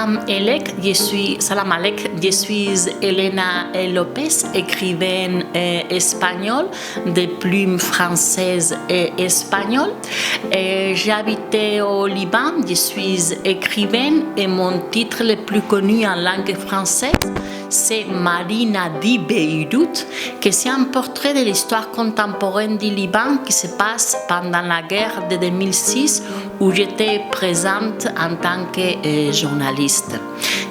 Salam Alek, je suis Elena Lopez, écrivaine espagnole de plumes françaises et espagnoles. J'ai habité au Liban, je suis écrivaine et mon titre le plus connu en langue française, c'est Marina di Beyrouth, que c'est un portrait de l'histoire contemporaine du Liban qui se passe pendant la guerre de 2006 où j'étais présente en tant que journaliste.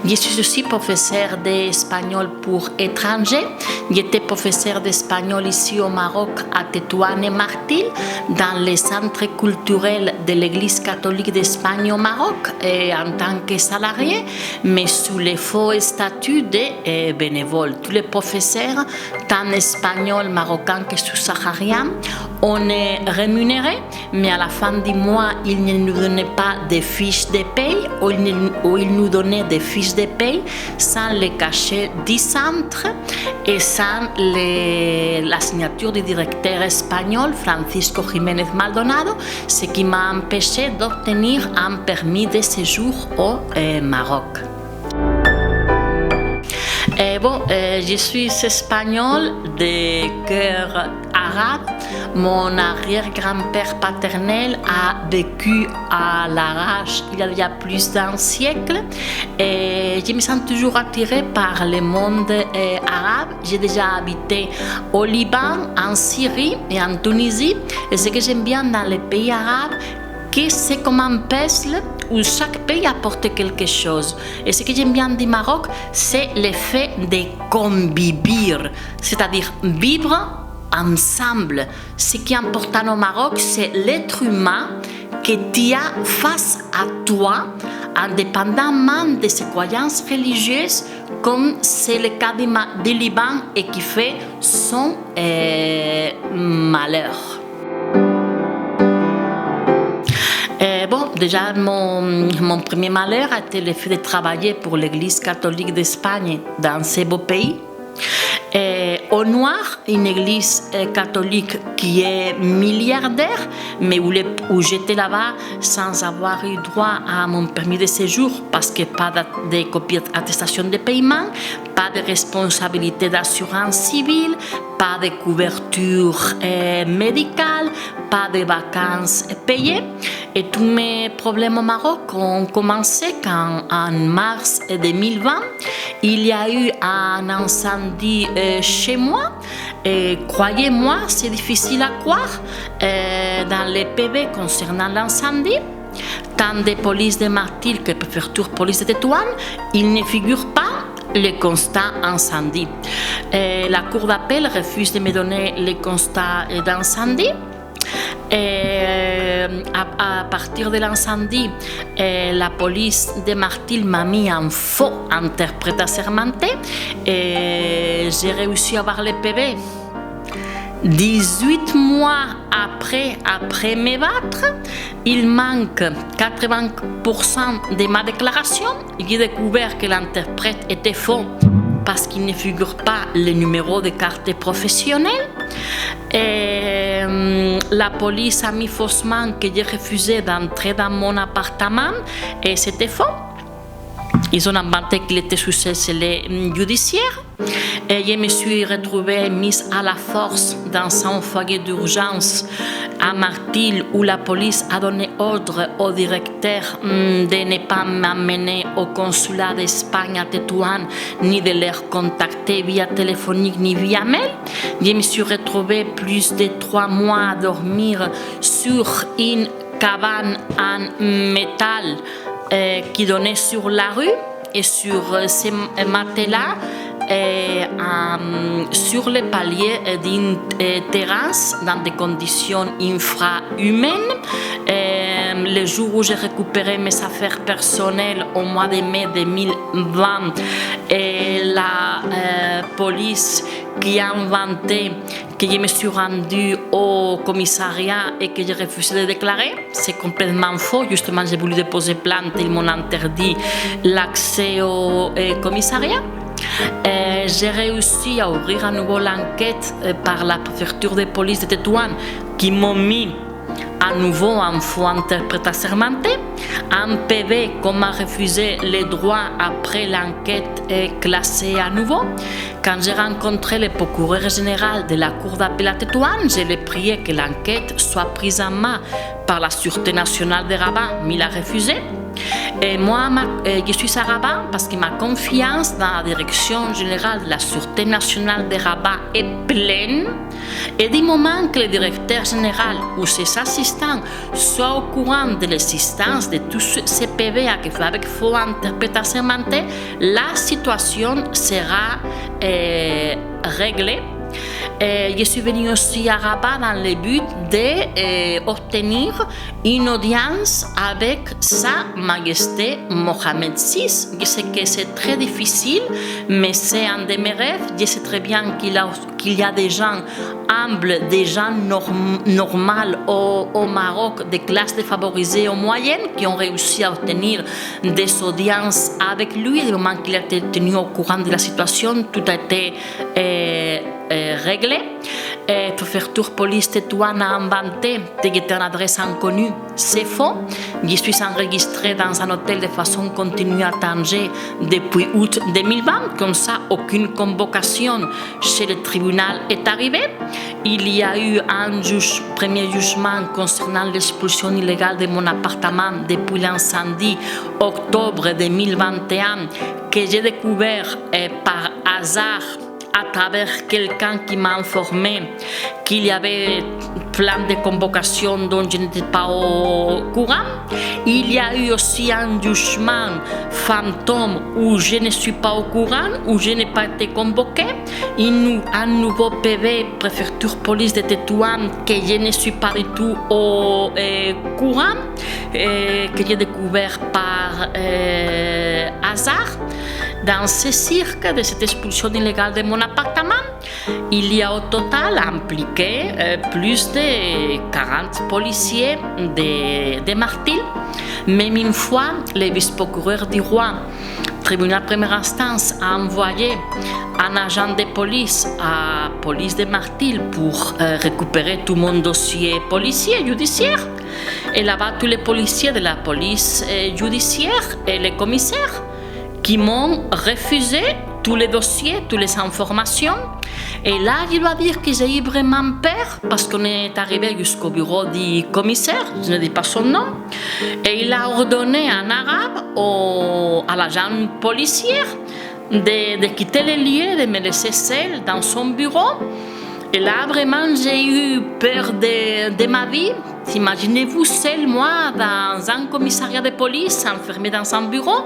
Je suis aussi professeure d'espagnol pour étrangers. J'étais professeure d'espagnol ici au Maroc à Tétouan et Martil, dans les centres culturels de l'Église catholique d'Espagne au Maroc, et en tant que salarié, mais sous les faux statuts de bénévoles. Tous les professeurs, tant espagnols, marocains que sous-sahariens, on est rémunérés, mais à la fin du mois, ils ne nous donnaient pas de fiches de paye ou ils nous donnaient des fiches de paye sans le cachet du centre et sans la signature du directeur espagnol Francisco Jiménez Maldonado, ce qui m'a empêché d'obtenir un permis de séjour au Maroc. Je suis espagnole de cœur arabe. Mon arrière-grand-père paternel a vécu à Larache il y a plus d'un siècle et je me sens toujours attirée par le monde arabe. J'ai déjà habité au Liban, en Syrie et en Tunisie et ce que j'aime bien dans les pays arabes, que c'est comme un puzzle où chaque pays apporte quelque chose. Et ce que j'aime bien du Maroc, c'est le fait de convivre, c'est-à-dire vivre ensemble. Ce qui est important au Maroc, c'est l'être humain que tu as face à toi, indépendamment de ses croyances religieuses, comme c'est le cas du Liban et qui fait son malheur. Déjà, mon premier malheur a été le fait de travailler pour l'Église catholique d'Espagne dans ces beaux pays. Au Noir, une église catholique qui est milliardaire, mais où j'étais là-bas sans avoir eu droit à mon permis de séjour parce que pas de copie d'attestation de paiement, pas de responsabilité d'assurance civile, pas de couverture médicale, pas de vacances payées. Et tous mes problèmes au Maroc ont commencé quand, en mars 2020, il y a eu un incendie chez moi. Et croyez-moi, c'est difficile à croire. Dans les PV concernant l'incendie, tant de police de Martil que préfecture police de Tétouan, il ne figure pas le constat incendie. La cour d'appel refuse de me donner le constat d'incendie. À partir de l'incendie, la police de Martil m'a mis un faux interprète assermenté et j'ai réussi à avoir le PV. 18 mois après me battre, il manque 80% de ma déclaration. J'ai découvert que l'interprète était faux parce qu'il ne figure pas le numéro de carte professionnelle. Et la police a mis faussement que j'ai refusé d'entrer dans mon appartement et c'était faux. Ils ont inventé qu'il était sous scellé judiciaire. Et je me suis retrouvée mise à la force dans un foyer d'urgence à Martil où la police a donné ordre au directeur de ne pas m'amener au consulat d'Espagne à Tétouan ni de les contacter via téléphonique ni via mail. Je me suis retrouvée plus de 3 mois à dormir sur une cabane en métal qui donnait sur la rue et sur ces matelas sur le palier d'une terrasse dans des conditions infrahumaines. Le jour où j'ai récupéré mes affaires personnelles au mois de mai 2020, la police qui a inventé que je me suis rendue au commissariat et que j'ai refusé de déclarer, c'est complètement faux. Justement, j'ai voulu déposer plainte, ils m'ont interdit l'accès au commissariat. J'ai réussi à ouvrir à nouveau l'enquête par la préfecture de police de Tétouan qui m'ont mis à nouveau un faux interprète assermenté, un PV qu'on m'a refusé les droits après l'enquête est classée à nouveau. Quand j'ai rencontré le procureur général de la Cour d'appel à Tétouan, je l'ai prié que l'enquête soit prise en main par la Sûreté nationale de Rabat, mais il a refusé. Et moi, je suis à Rabat parce que ma confiance dans la direction générale de la Sûreté nationale de Rabat est pleine. Et du moment que le directeur général ou ses assistants soient au courant de l'existence de tous ces PV avec faux interprète assermenté, la situation sera réglée. Je suis venue aussi à Rabat dans le but d'obtenir une audience avec Sa Majesté Mohamed VI. Je sais que c'est très difficile, mais c'est un de mes rêves. Je sais très bien qu'il y a des gens humbles, des gens normaux au Maroc, des classes défavorisées ou moyennes, qui ont réussi à obtenir des audiences avec lui. Du moment qu'il a été tenu au courant de la situation, tout a été réglé. Préfecture police Tétouan a inventé de guetter une adresse inconnue. C'est faux. Je suis enregistrée dans un hôtel de façon continue à Tanger depuis août 2020. Comme ça, aucune convocation chez le tribunal est arrivée. Il y a eu un premier jugement concernant l'expulsion illégale de mon appartement depuis l'incendie octobre 2021 que j'ai découvert par hasard à travers quelqu'un qui m'a informé qu'il y avait plein de convocations dont je n'étais pas au courant. Il y a eu aussi un jugement fantôme où je ne suis pas au courant, où je n'ai pas été convoqué. Un nouveau PV, préfecture police de Tétouan, que je ne suis pas du tout au courant, que j'ai découvert par hasard. Dans ce cirque de cette expulsion illégale de mon appartement, il y a au total impliqué plus de 40 policiers de Martil. Même une fois, le vice-procureur du roi, tribunal première instance, a envoyé un agent de police à la police de Martil pour récupérer tout mon dossier policier judiciaire. Et là-bas, tous les policiers de la police judiciaire et les commissaires qui m'ont refusé tous les dossiers, toutes les informations. Et là, je dois dire que j'ai eu vraiment peur parce qu'on est arrivé jusqu'au bureau du commissaire, je ne dis pas son nom, et il a ordonné en arabe à l'agent policier de quitter le lieu, de me laisser seule dans son bureau. Et là, vraiment, j'ai eu peur de ma vie. Imaginez-vous, seule, moi, dans un commissariat de police, enfermée dans un bureau.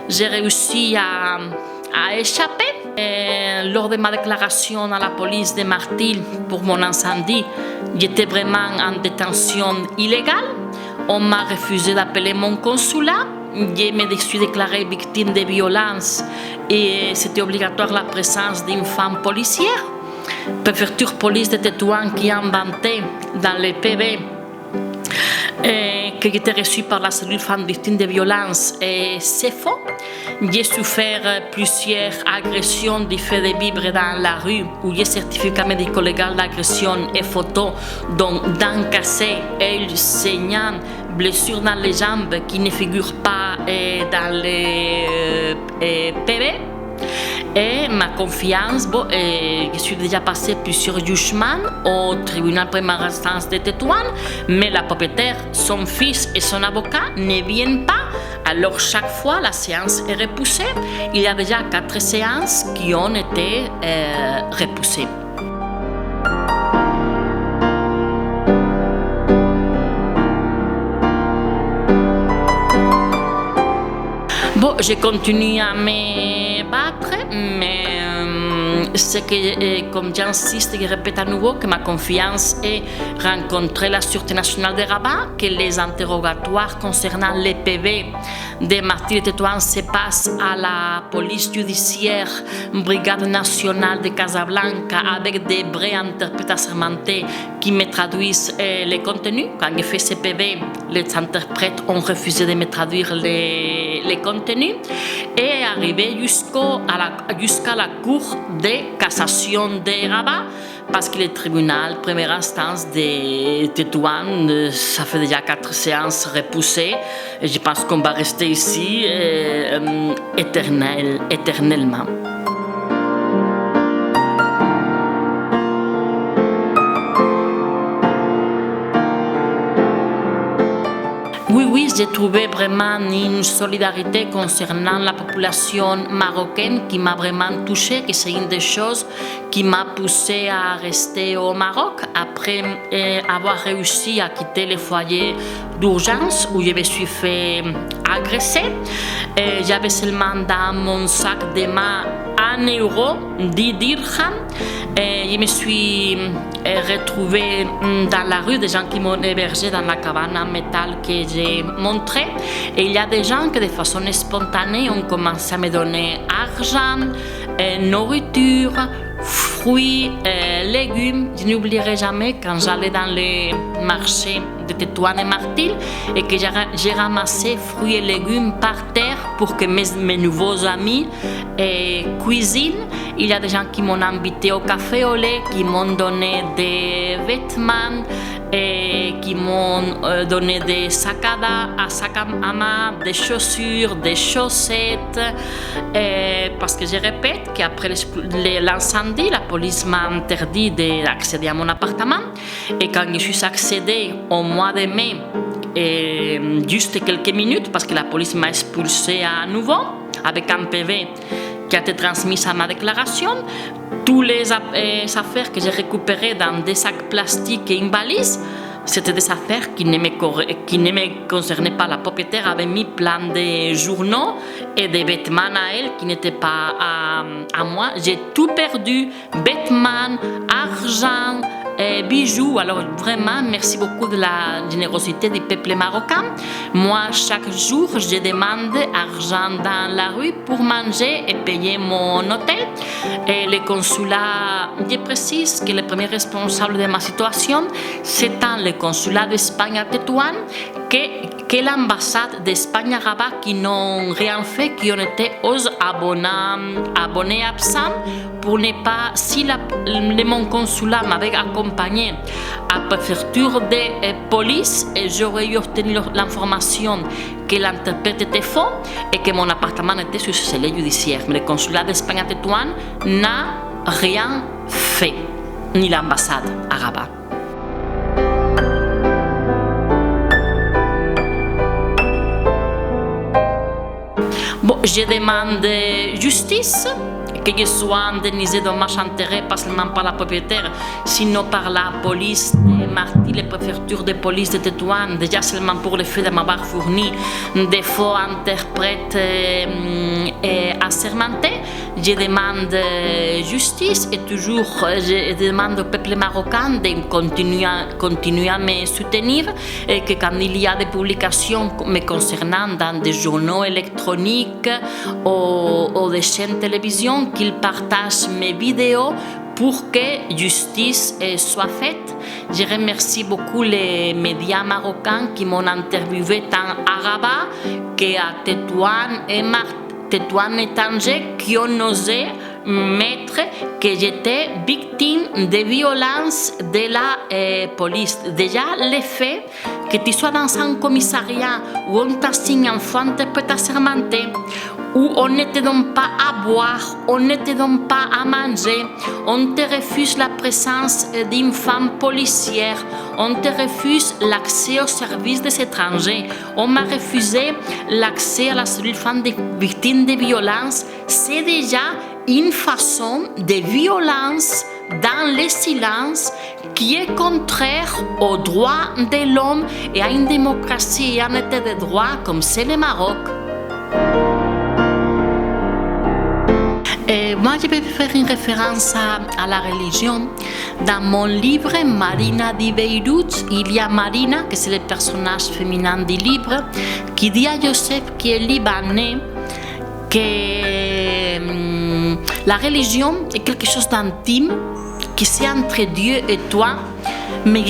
J'ai réussi à échapper. Et lors de ma déclaration à la police de Martil pour mon incendie, j'étais vraiment en détention illégale. On m'a refusé d'appeler mon consulat. Je me suis déclarée victime de violence et c'était obligatoire la présence d'une femme policière. Préfecture police de Tétouan qui a inventé dans les PV qui était reçu par la cellule femme victime de violence. Et c'est faux. J'ai souffert plusieurs agressions du fait de vivre dans la rue où j'ai certificat médico-légal d'agression et photos, dont dents cassées, ailes saignantes, blessures dans les jambes qui ne figurent pas dans les PV. Et ma confiance, je suis déjà passé plusieurs jugements au tribunal première instance de Tétouan, mais la propriétaire, son fils et son avocat ne viennent pas. Alors chaque fois, la séance est repoussée. Il y a déjà 4 séances qui ont été repoussées. Bon, je continue à me battre, mais c'est que, comme j'insiste et je répète à nouveau, que ma confiance est rencontrer la Sûreté nationale de Rabat, que les interrogatoires concernant les PV de Martil et Tétouan se passent à la police judiciaire, brigade nationale de Casablanca, avec des vrais interprètes assermentés qui me traduisent les contenus. Quand j'ai fait ces PV, les interprètes ont refusé de me traduire les contenus et arrivé jusqu'à la Cour de cassation de Rabat parce que le tribunal première instance de Tétouan, ça fait déjà 4 séances repoussées. Et je pense qu'on va rester ici éternellement. Oui, j'ai trouvé vraiment une solidarité concernant la population marocaine qui m'a vraiment touchée, que c'est une des choses qui m'a poussée à rester au Maroc après avoir réussi à quitter le foyer d'urgence où je me suis fait agresser. J'avais seulement dans mon sac de main 1 euro, 10 dirhams. Je me suis retrouvée dans la rue, des gens qui m'ont hébergé dans la cabane en métal que j'ai montrée. Et il y a des gens qui, de façon spontanée, ont commencé à me donner argent, nourriture, fruits, légumes. Je n'oublierai jamais quand j'allais dans les marchés de Tétouan et Martil et que j'ai ramassé fruits et légumes par terre pour que mes nouveaux amis cuisinent. Il y a des gens qui m'ont invité au café au lait, qui m'ont donné des vêtements, qui m'ont donné des sacs à main, des chaussures, des chaussettes. Parce que je répète qu'après l'incendie, la police m'a interdit d'accéder à mon appartement. Et quand je suis accédée au mois de mai, juste quelques minutes, parce que la police m'a expulsée à nouveau avec un PV qui a été transmis à ma déclaration, toutes les affaires que j'ai récupérées dans des sacs plastiques et une valise, c'était des affaires qui ne me concernaient pas. La propriétaire avait mis plein de journaux et des vêtements à elle qui n'étaient pas à moi. J'ai tout perdu, vêtements, argent, bijoux. Alors vraiment, merci beaucoup de la générosité du peuple marocain. Moi, chaque jour, je demande argent dans la rue pour manger et payer mon hôtel. Et le consulat, je précise que le premier responsable de ma situation, c'est le consulat d'Espagne à Tétouan, que l'ambassade d'Espagne à Rabat, qui n'ont rien fait, qui ont été aux abonnés absents pour ne pas, si mon consulat m'avait accompagné à la préfecture de police, j'aurais eu obtenu l'information que l'interprète était faux et que mon appartement était sous scellé judiciaire. Mais le consulat d'Espagne à Tétouan n'a rien fait, ni l'ambassade à Rabat. Bon, je demande justice, que je sois indemnisé dommages-intérêts, pas seulement par la propriétaire, sinon par la police de Martil, les préfectures de police de Tétouan, déjà seulement pour le fait de m'avoir fourni des faux interprètes assermentés. Je demande justice et toujours je demande au peuple marocain de continuer à me soutenir et que quand il y a des publications me concernant dans des journaux électroniques ou des chaînes de télévision, qu'ils partagent mes vidéos pour que justice soit faite. Je remercie beaucoup les médias marocains qui m'ont interviewé tant à Rabat qu'à Tétouan et Tanger, qui ont osé mettre que j'étais victime de violences de la police. Déjà, le fait que tu sois dans un commissariat où on t'assigne un faux interprète assermenté, où on ne te donne pas à boire, on ne te donne pas à manger, on te refuse la présence d'une femme policière, on te refuse l'accès aux services des étrangers, on m'a refusé l'accès à la cellule femme des victimes de violences. C'est déjà une façon de violence dans le silence qui est contraire aux droits de l'homme et à une démocratie et à un état de droit comme c'est le Maroc. Moi, je vais faire une référence à la religion. Dans mon livre Marina de Beyrouth, il y a Marina, que c'est le personnage féminin du livre, qui dit à Joseph, qui est libanais, que la religion est quelque chose d'intime, qui c'est entre Dieu et toi. Mais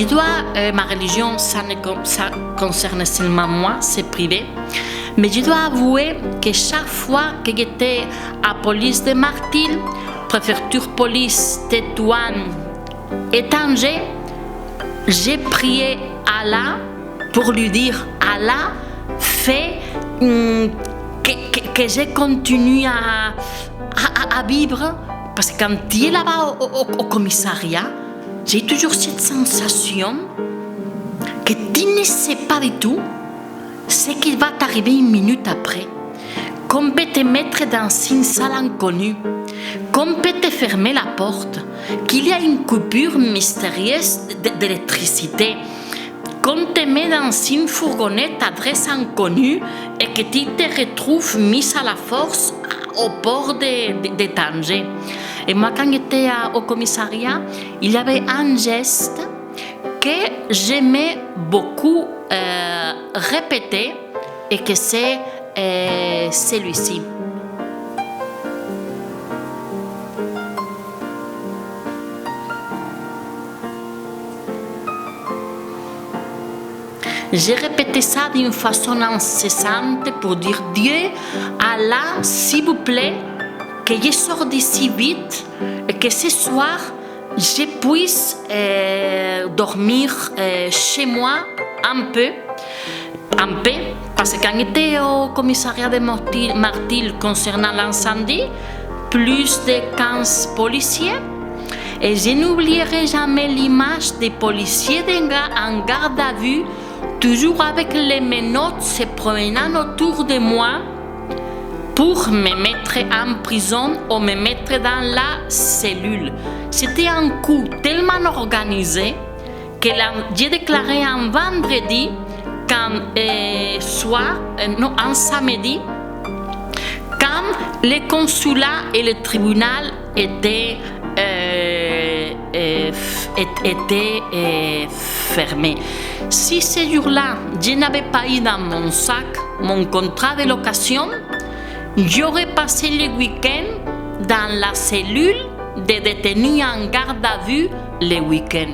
ma religion, ça concerne seulement moi, c'est privé. Mais je dois avouer que chaque fois que j'étais à police de Martil, préfecture police Tétouan Et Tanger, j'ai prié Allah pour lui dire, Allah, fais que je continue à vivre. Parce que quand tu es là-bas au commissariat, j'ai toujours cette sensation que tu ne sais pas du tout ce qui va t'arriver une minute après. Qu'on peut te mettre dans une salle inconnue, qu'on peut te fermer la porte, qu'il y a une coupure mystérieuse d'électricité, qu'on te met dans une fourgonnette adresse inconnue et que tu te retrouves mis à la force au port de Tanger. Et moi, quand j'étais au commissariat, il y avait un geste que j'aimais beaucoup répéter et que c'est celui-ci. J'ai répété ça d'une façon incessante pour dire Dieu, Allah, s'il vous plaît, que je sorte d'ici vite et que ce soir, je puisse dormir chez moi un peu, parce que quand j'étais au commissariat de Martil concernant l'incendie, plus de 15 policiers, et je n'oublierai jamais l'image des policiers en garde à vue, toujours avec les menottes se promenant autour de moi pour me mettre en prison ou me mettre dans la cellule. C'était un coup tellement organisé que j'ai déclaré un vendredi, un samedi, quand le consulat et le tribunal étaient fermés. Si ce jour-là, je n'avais pas eu dans mon sac mon contrat de location, j'aurais passé le week-end dans la cellule des détenus en garde à vue le week-end.